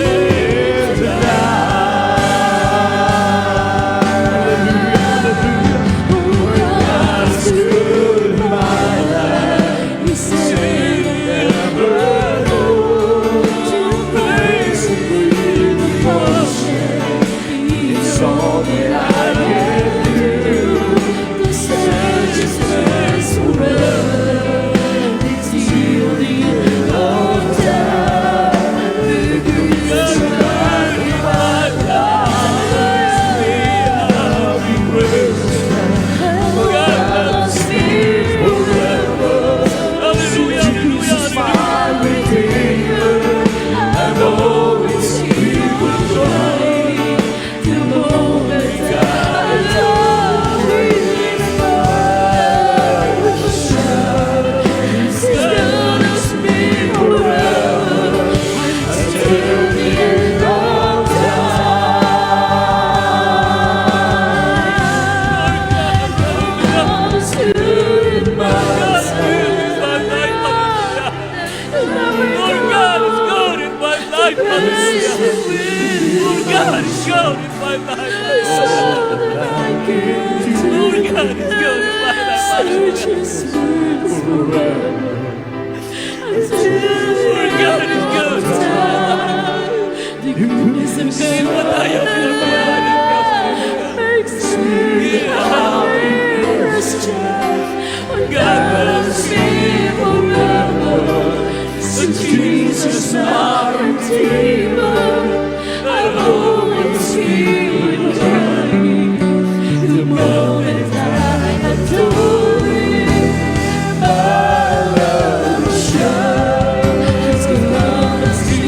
God's good in my life. He said never go to praise and breathe the ocean. It's all that I can do. The search is past forever. It's yielding all time. The goodness of God in my life. I'll be praised. God's name forever. Hallelujah, Jesus, hallelujah, my Redeemer, and always He will join the moment I love Him. It's gonna be forever until the end of time. God's good in my life. Lord God is good in my life, hallelujah. Lord God is good in my life. Lord God is good in my life. Lord God is good. Ngayon pa tayo pinagpapala ng Diyos. God loves me. Jesus, my Redeemer, I'll always be with Him. The moment I adore Him, my love will shine. It's gonna be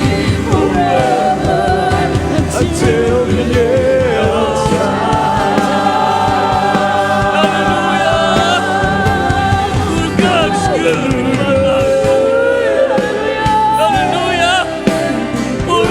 forever until the end of time. Lord God is good in my life. Hallelujah. Lord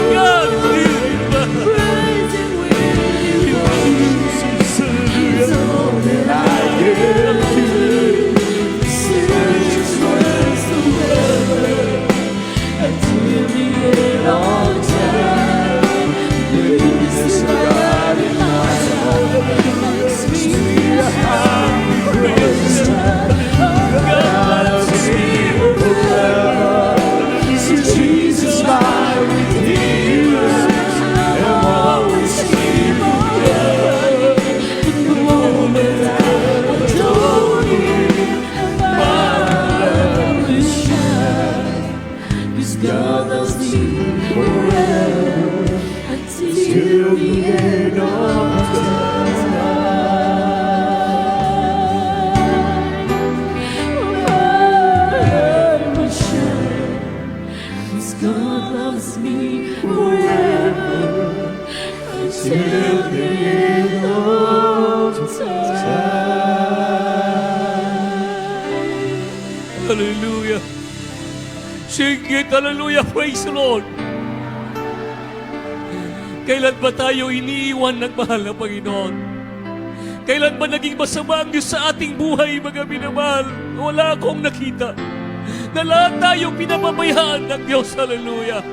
Hallelujah. Sige, hallelujah, praise the Lord. Kailan ba tayo iniiwan ng mahal na Panginoon? Kailan ba naging masama ang Diyos sa ating buhay, mga minamahal? Wala akong nakita na lahat tayo pinapabayaan ng Diyos. Hallelujah.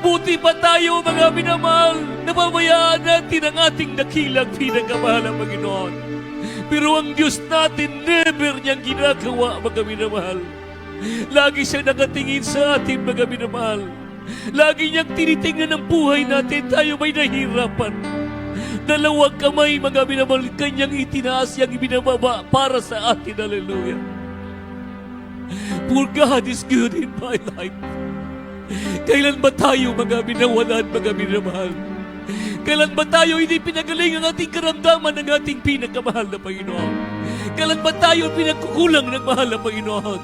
Buti pa tayo, mga minamahal, napabayaan natin ang ating dakilang pinakamahal na Panginoon. Pero ang Diyos natin, never niyang ginagawa, mga minamahal. Lagi siya nakatingin sa atin, mga minamahal. Lagi niyang tinitingnan ang buhay natin, tayo may nahihirapan. Dalawang kamay, mga minamahal, kanyang itinaas, yang ibinababa para sa atin. Hallelujah. For God is good in my life. Kailan ba tayo, mga minawalan, mga minamahal? Kailan ba tayo hindi pinagaling ang ating karamdaman ng ating pinakamahal na Panginoon? Kailan ba tayo pinagkukulang ng mahal na Panginoon?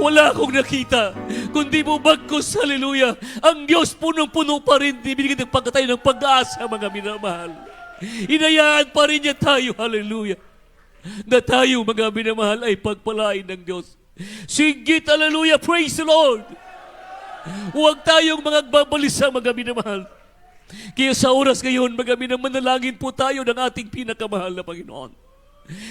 Wala akong nakita, kundi mo bagkus, hallelujah, ang Diyos punong-puno pa rin, binigyan ng pagkatayo ng pag-asa, mga minamahal. Hinayaan pa rin niya tayo, hallelujah, na tayo, mga minamahal, ay pagpalain ng Diyos. Sigit, hallelujah, praise the Lord. Huwag tayong mga agbabalisa, mga minamahal. Kaya sa oras ngayon, mga minamahal, manalangin po tayo ng ating pinakamahal na Panginoon.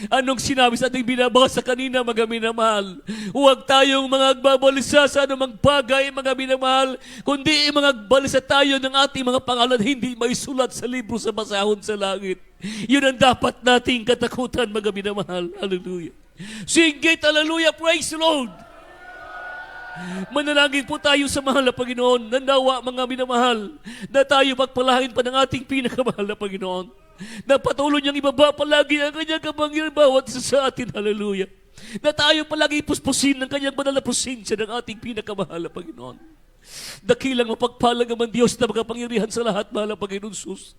Anong sinabi sa ating binabasa kanina, mga minamahal? Huwag tayong mga agbabalisa sa anumang bagay, mga minamahal, kundi mga agbalisa tayo ng ating mga pangalan hindi may sulat sa libro sa basahon sa langit. Yun ang dapat nating katakutan, mga minamahal. Hallelujah. Singit, hallelujah, praise the Lord. Manalangin po tayo sa mahal na Panginoon. Nandawa, mga minamahal, na tayo pagpalain pa ng ating pinakamahal na Panginoon. Na patuloy niyang ibaba palagi ang kanyang kapangyarihan bawat isa sa atin. Hallelujah. Na tayo palagi puspusin ng kanyang banal na presensya ng ating pinakamahal na Panginoon. Dakilang mapagpalang naman Diyos na makapangyarihan sa lahat, mahal na Panginoon Sus.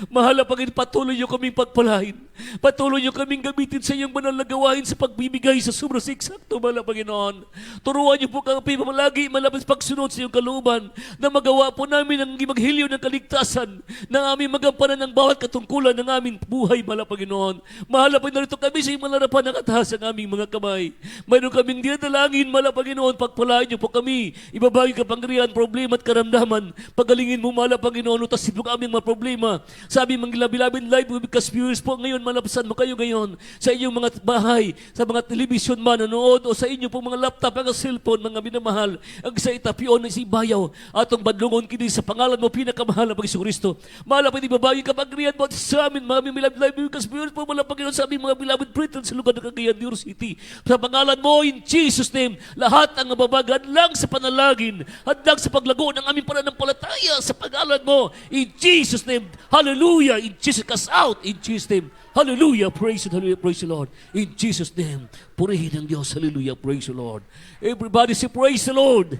Mahal na Panginoon, patuloy niyo kaming pagpalain. Patuloy niyo kaming gamitin sa iyong banal na gawain sa pagbibigay sa sobrang eksakto, mahal na Panginoon. Turuan niyo po kami palagi malapit pagsunod sa iyong kalooban na magawa po namin ang maghilyo ng kaligtasan na aming magampanan ng bawat katungkulan ng aming buhay, mahal na Panginoon. Mahal na Panginoon, ito kami sa iyong malarapan ng ataas ang aming mga kamay. Mayroon kaming dinadalangin, mahal na Panginoon, pagpalain niyo po kami. Ibabagi kapangyarihan, problema at karamdaman. Pagalingin mo, mahal na Panginoon, utasin mo aming mga problema. Sabi mga labi-labing live webcast viewers po ngayon, malapasan mo kayo ngayon sa inyong mga bahay, sa mga television manonood o sa inyong pong mga laptop, mga cellphone, mga minamahal, ang sa itapion ng sibayaw, atong badlungon kini sa pangalan mo, pinakamahal na Panginoon Kristo. Malapit ibabagi kapagriyan mo sa amin, mga live webcast viewers po, malapaginoon sa aming mga beloved brethren sa lugar ng Cagayan, New York City. Sa pangalan mo, in Jesus' name, lahat ang mababagan lang sa panalagin, hadlang sa paglago ng aming pananampalataya sa pangalan mo, in Jesus' name. Hallelujah. In Jesus, cast out. In Jesus' name. Hallelujah. Praise the Hallelujah. Praise the Lord. In Jesus' name. Purihin ang Diyos. Hallelujah. Praise the Lord. Everybody say, praise the Lord.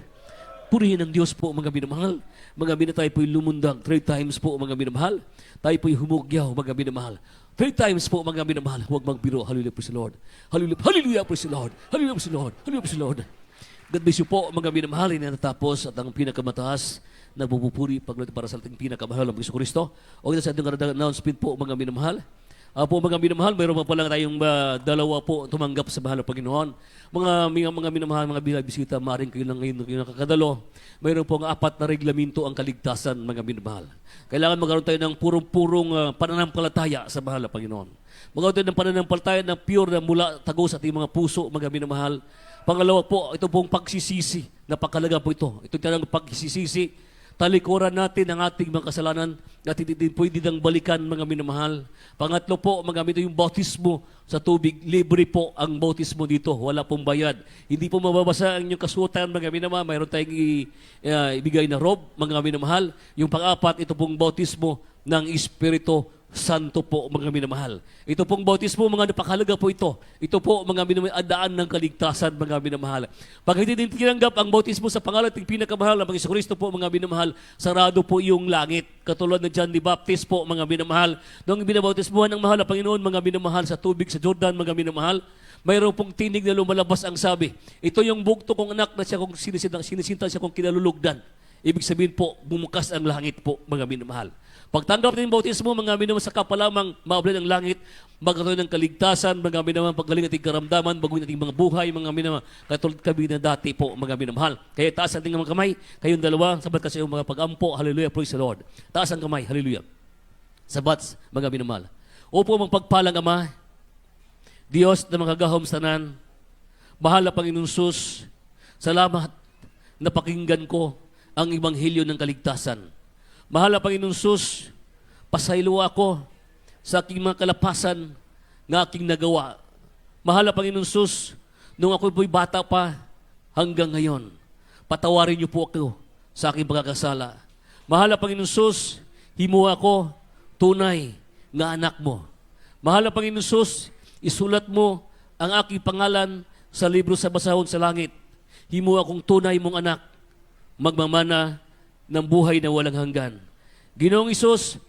Purihin ang Diyos po, mga minamahal. Mga tayo po'y lumundang 3 times po, mga minamahal. Tayo po'y humugyaw, mga minamahal. 3 times po, mga minamahal. Huwag magbiro. Hallelujah. Praise the Lord. Hallelujah. Hallelujah. Praise the Lord. Hallelujah. Praise the Lord. Hallelujah. Praise the Lord. God bless you po, mga minamahal. Ini natapos at ang pinakamataas na bubupuri pagluto para sa ating pinakamahal ng Kristo. O kita sa ating announcement po, mga minamahal. Po, mga minamahal, mayroon pa lang tayong dalawa po tumanggap sa mahal ng Panginoon. Mga minamahal, mga binabisita, maaaring kayo lang ngayon nakakadalo. Mayroon pong 4 na reglamento ang kaligtasan, mga minamahal. Kailangan magkaroon tayo ng purong pananampalataya sa mahal ng Panginoon. Magkaroon tayo ng pananampalataya na pure na mula tagos sa ating mga puso, mga minamahal. Pangalawa po, ito pong pagsisisi. Napakalaga po ito. Ito talagang pagsisisi. Talikuran natin ang ating mga kasalanan at hindi din pwede nang balikan, mga minamahal. Pangatlo po, mga minamahal, yung bautismo sa tubig. Libre po ang bautismo dito. Wala pong bayad. Hindi po mababasa ang inyong kasuotan, mga minamahal. Mayroon tayong ibigay na robe, mga minamahal. Yung pang-apat, ito pong bautismo ng Espiritu Santo po, mga minamahal. Ito pong bautismo, mga napakahalaga po ito. Ito po, mga minamahal, adaan ng kaligtasan, mga minamahal. Pag hindi din tinanggap ang bautismo sa pangalan ng pinakamahal ng Panginoon Kristo po, mga minamahal, sarado po yung langit. Katulad ng John the Baptist po, mga minamahal. Noong binabautismuhan ng mahal na Panginoon, mga minamahal, sa tubig sa Jordan, mga minamahal, mayroon pong tinig na lumalabas ang sabi, ito yung bugto kong anak na siya kong sinisinta siya kong kinalulugdan. Ibig sabihin po, bumukas ang langit po, mga minamahal. Pagtanggap ng bautismo, mga minamahal, saka pa lamang maablan ang langit, magkaroon ng kaligtasan, mga minamahal, paggaling ating karamdaman, baguhin ating mga buhay, mga minamahal, katulad kami na dati po, mga minamahal. Kaya taas ating mga kamay, kayong dalawa, sabat kasi yung mga pag-ampo, hallelujah, praise the Lord. Taas ang kamay, hallelujah. Sabat, mga minamahal. Opo, magpagpalang Ama, Diyos na makagahom sanan, bahala Panginoon Sus, salamat na pakinggan ko ang Ebanghelyo ng kaligtasan. Mahala Panginoon Sus, pasaylo ako sa aking mga kalapasan ng aking nagawa. Mahala Panginoon Sus, nung ako po'y bata pa hanggang ngayon, patawarin niyo po ako sa aking pagkakasala. Mahala Panginoon Sus, himuha ako tunay nga anak mo. Mahala Panginoon Sus, isulat mo ang aking pangalan sa libro sa basahon sa langit. Himuha akong tunay mong anak, magmamana ng buhay na walang hanggan. Ginoong Isus,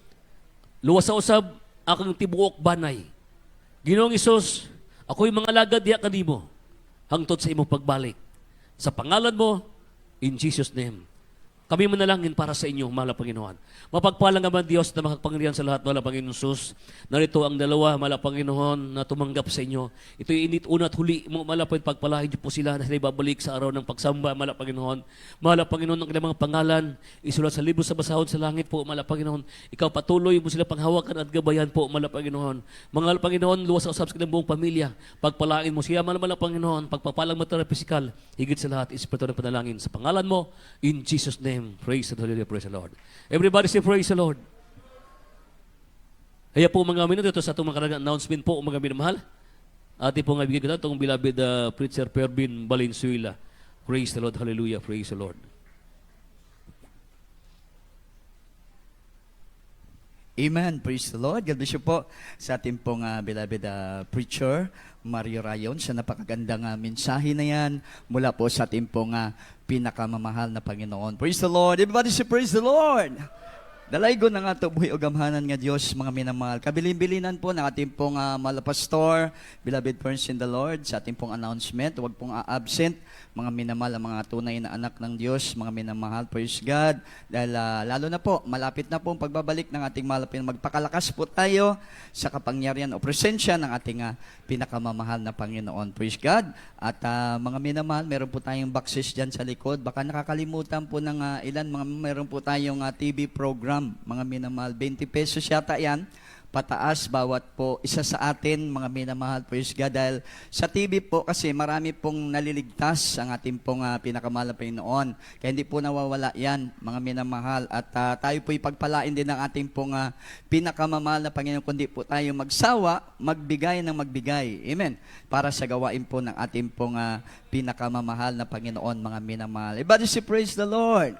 luwas sa usab, akong tibuok banay. Ginoong Isus, ako'y mga lagad diya kanimo, hangtod sa imong pagbalik. Sa pangalan mo, in Jesus' name. Kami manalangin para sa inyo, mahal na Panginoon. Mapagpalang naman Diyos na makapangyarihan sa lahat, mahal na Panginoon Sus. Narito ang dalawa, mahal na Panginoon, na tumanggap sa inyo. Ito'y init unat huli mo, mahal na Panginoon, pagpalahin niyo po sila na sila babalik sa araw ng pagsamba, mahal na Panginoon. Mahal na Panginoon, ang kanilang mga pangalan, isulat sa libro sa basahon sa langit po, mahal na Panginoon. Ikaw patuloy mo sila panghawakan at gabayan po, mahal na Panginoon. Mahal na Panginoon, luwas sa usap sa kanilang buong pamilya. Pagpalain mo siya, mahal na Panginoon, pagpapalang mata na pisikal, higit sa lahat, espiritu ng panalangin. Sa pangalan mo, in Jesus' name. Praise the Hallelujah, praise the Lord. Everybody say praise the Lord. Kaya po mga minuto ito sa itong mga announcement po, mga minamahal. Ati po nga bigyan ko na itong beloved preacher Perbin Valenzuela. Praise the Lord, hallelujah, praise the Lord. Amen. Praise the Lord. God bless you po sa ating pong beloved preacher, Mario Rayon, sa napakagandang mensahe na yan mula po sa ating pong pinakamamahal na Panginoon. Praise the Lord. Everybody say praise the Lord. Dalaygo na nga ito, buhay o gamhanan nga Diyos, mga minamahal. Kabilin-bilinan po ng ating pong mahal pastor, beloved friends in the Lord, sa ating pong announcement. Huwag pong absent, mga minamahal, ang mga tunay na anak ng Diyos, mga minamahal, praise God. Dahil lalo na po, malapit na po ang pagbabalik ng ating mahal. Magpakalakas po tayo sa kapangyarihan o presensya ng ating pinakamamahal na Panginoon. Praise God. At mga minamahal, meron po tayong boxes dyan sa likod. Baka nakakalimutan po ng ilan, meron po tayong TV program, mga minamahal, 20 pesos yata yan, pataas bawat po isa sa atin, mga minamahal, praise God. Dahil sa TV po kasi marami pong naliligtas ang ating pong pinakamahal na Panginoon. Kaya hindi po nawawala yan, mga minamahal. At tayo po ipagpalain din ng ating pong pinakamamahal na Panginoon, kundi po tayo magsawa, magbigay ng magbigay. Amen. Para sa gawain po ng ating pong pinakamamahal na Panginoon, mga minamahal. Everybody say praise the Lord.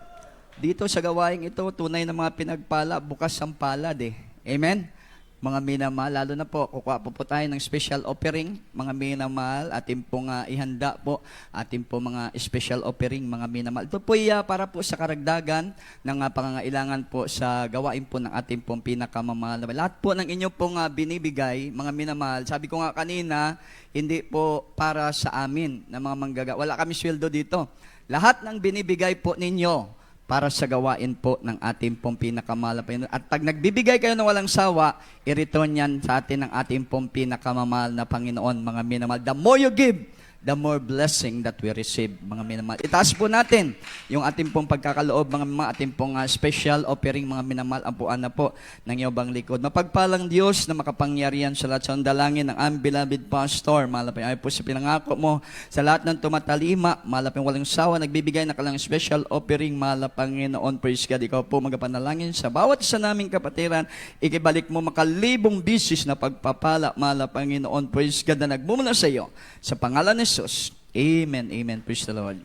Dito sa gawaing ito, tunay na mga pinagpala, bukas ang palad eh. Amen? Mga minamahal, lalo na po, kukuha po tayo ng special offering, mga minamahal, ating pong ihanda po, ating pong mga special offering, mga minamahal. Ito po para po sa karagdagan ng pangangailangan po sa gawain po ng ating pong pinakamamahal. Lahat po ng inyo pong binibigay, mga minamahal, sabi ko nga kanina, hindi po para sa amin na mga manggagawa. Wala kami sweldo dito. Lahat ng binibigay po ninyo, para sa gawain po ng ating pong pinakamahal na Panginoon. At pag nagbibigay kayo ng walang sawa, i-return yan sa atin ng ating pong pinakamamahal na Panginoon, mga minamahal. The more you give, the more blessing that we receive, mga minamahal. Itaas po natin yung ating pong pagkakaloob, mga ating pong special offering, mga minamahal, ampuan na po ng iyong likod. Mapagpalang Diyos na makapangyarihan sa lahat sa dalangin ng aming beloved pastor, malapin ay po sa pinangako mo sa lahat ng tumatalima, malapin walang sawa, nagbibigay na kalang special offering, Panginoon, praise God. Ikaw po magapanalangin sa bawat isa naming kapatiran, ikibalik mo makalibong bisis na pagpapala, Panginoon, praise God, na nagmumula sa iyo. Sa pangalan ni Jesus. Amen. Amen. Praise the Lord.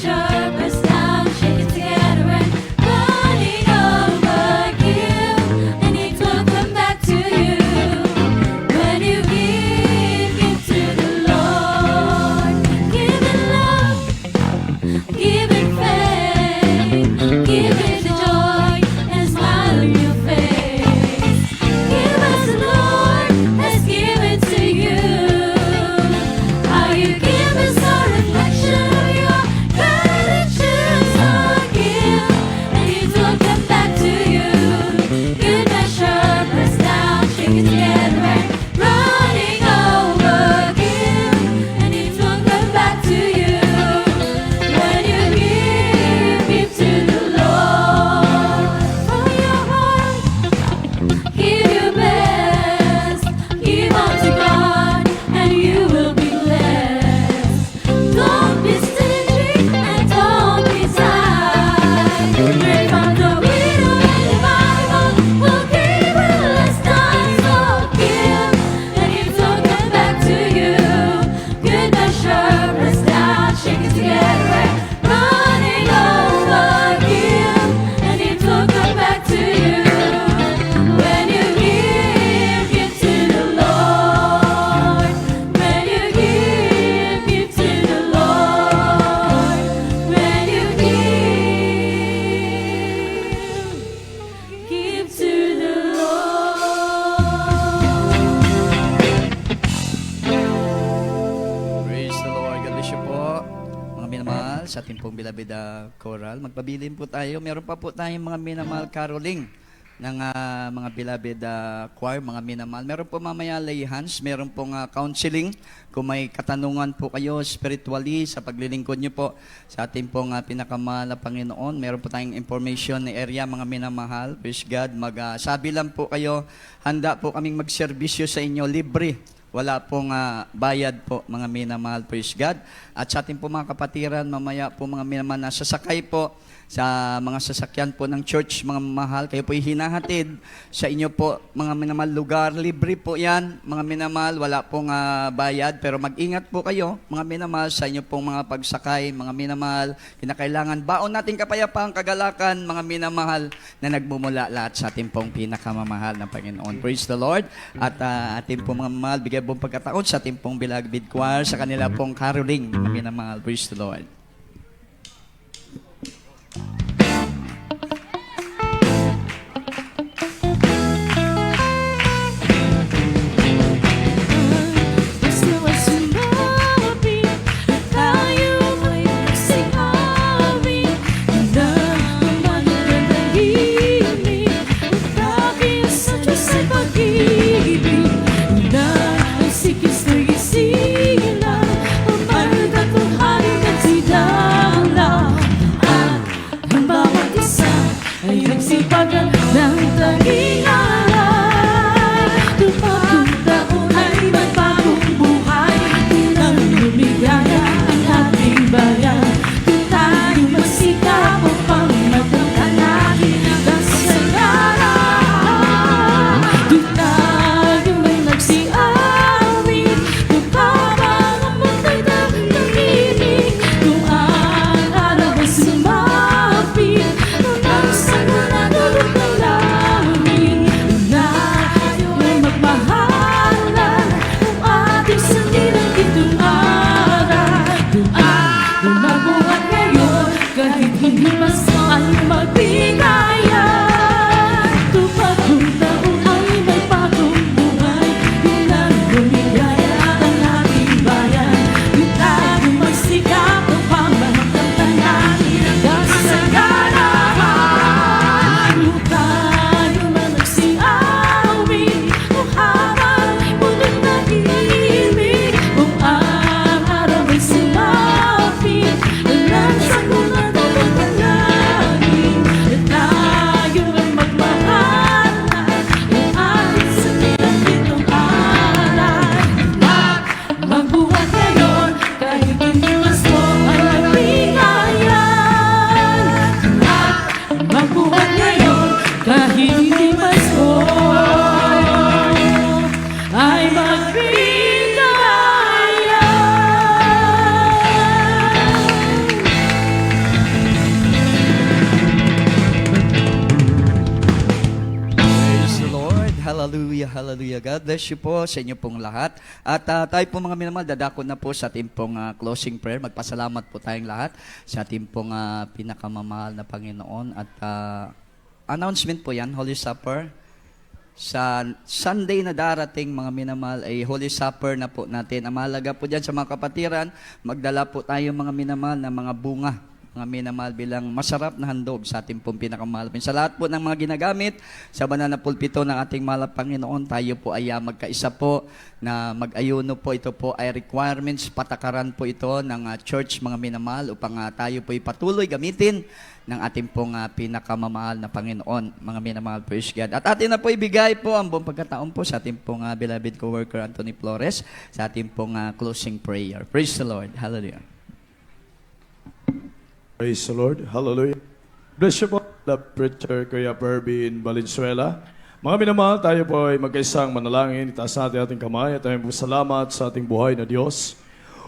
Sharpest now, shake it together and minamahal, sa ating pong beloved choral. Magpabilin po tayo. Meron pa po tayong mga minamahal caroling ng mga beloved choir, mga minamahal. Meron po mamaya lay hands, meron pong counseling. Kung may katanungan po kayo spiritually sa paglilingkod nyo po sa ating pong pinakamahal na Panginoon, meron po tayong information na area, mga minamahal. Praise God. Magsabi lang po kayo, handa po kaming magserbisyo sa inyo, libre. Wala pong bayad po, mga minamahal, praise God. At sa ating po mga kapatiran, mamaya po mga minamahal na sasakay po sa mga sasakyan po ng church, mga mahal, kayo po hinahatid sa inyo po, mga minamahal, lugar. Libre po yan, mga minamahal, wala pong bayad. Pero mag-ingat po kayo, mga minamahal, sa inyo pong mga pagsakay, mga minamahal. Kinakailangan baon natin kapayapaan, kagalakan, mga minamahal, na nagmumula lahat sa ating pong pinakamamahal na Panginoon. Praise the Lord. At ating pong mga mahal, bigay pong pagkataon sa ating pong beloved choir, sa kanila pong caroling, mga minamahal. Praise the Lord. Hallelujah, hallelujah. God bless you po sa inyo pong lahat. At tayo po mga minamahal, dadako na po sa ating pong closing prayer. Magpasalamat po tayong lahat sa ating pong pinakamamahal na Panginoon. At announcement po yan, Holy Supper. Sa Sunday na darating, mga minamahal, ay Holy Supper na po natin. Ang mahalaga po dyan sa mga kapatiran, magdala po tayo mga minamahal na mga bunga, mga minamahal, bilang masarap na handog sa ating pong pinakamahal. Sa lahat po ng mga ginagamit sa banal na pulpito ng ating mahal na Panginoon, tayo po ay magkaisa po na mag-ayuno po. Ito po ay requirements, patakaran po ito ng church, mga minamahal, upang tayo po ay patuloy gamitin ng ating pong pinakamamahal na Panginoon, mga minamahal, praise God. At atin na po ibigay po ang buong pagkataon po sa ating pong beloved co-worker Anthony Flores sa ating pong closing prayer. Praise the Lord. Hallelujah. Praise the Lord. Hallelujah. Bless you po, the preacher Kuya Pervin Valenzuela. Mga minamahal, tayo po ay magkaisang manalangin. Itaas natin ating kamay at tayo po salamat sa ating buhay na Diyos.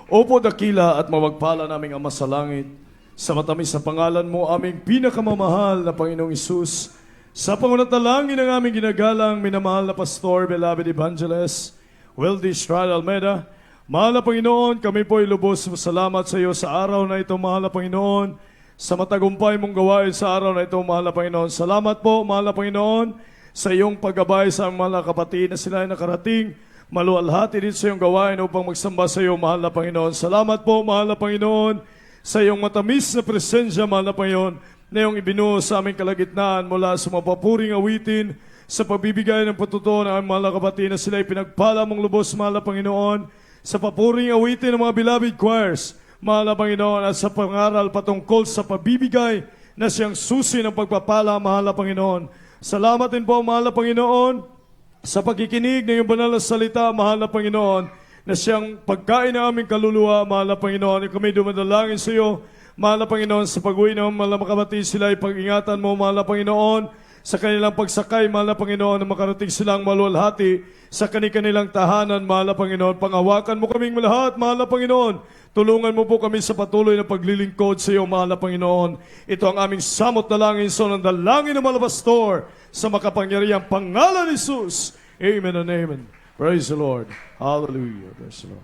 Opo, dakila at mawagpala naming Ama sa langit, sa matamis sa pangalan mo, aming pinakamamahal na Panginoong Isus, sa pangunat-dalangin ng aming ginagalang minamahal na Pastor, beloved Evangelist, Weldy Estrada Almeida. Mahal na Panginoon, kami po ay lubos salamat sa iyo sa araw na ito, mahal na Panginoon, sa matagumpay mong gawain sa araw na ito, mahal na Panginoon. Salamat po, mahal na Panginoon, sa iyong paggabay sa mga kapatid na sila ay nakarating, maluwalhati din sa iyong gawain upang magsamba sa iyo, mahal na Panginoon. Salamat po, mahal na Panginoon, sa iyong matamis na presensya, mahal na Panginoon, na iyong ibinuo sa aming kalagitnaan mula sa mapapuring awitin, sa pagbibigay ng patutuo ng aming mahal na kapatid na sila pinagpala mong lubos, mahal na Panginoon, sa papuring awitin ng mga beloved choirs, mahal na Panginoon, at sa pangaral patungkol sa pabibigay na siyang susi ng pagpapala, mahal na Panginoon. Salamat din po, mahal na Panginoon, sa pagkikinig ng iyong banal na salita, mahal na Panginoon, na siyang pagkain ng aming kaluluwa, mahal na Panginoon. Kami dumadalangin sa iyo, mahal na Panginoon, sa pag-uwi ng mahal na makabati sila, ipag-ingatan mo, mahal na Panginoon, sa kanilang pagsakay, mahal na Panginoon, na makarating silang maluwalhati sa kanilang tahanan, mahal na Panginoon. Panghawakan mo kaming lahat, mahal na Panginoon. Tulungan mo po kami sa patuloy na paglilingkod sa iyo, mahal na Panginoon. Ito ang aming samot na langin, so ng dalangin ng mga pastor, sa makapangyarihang pangalan ni Jesus. Amen and amen. Praise the Lord. Hallelujah. Praise the Lord.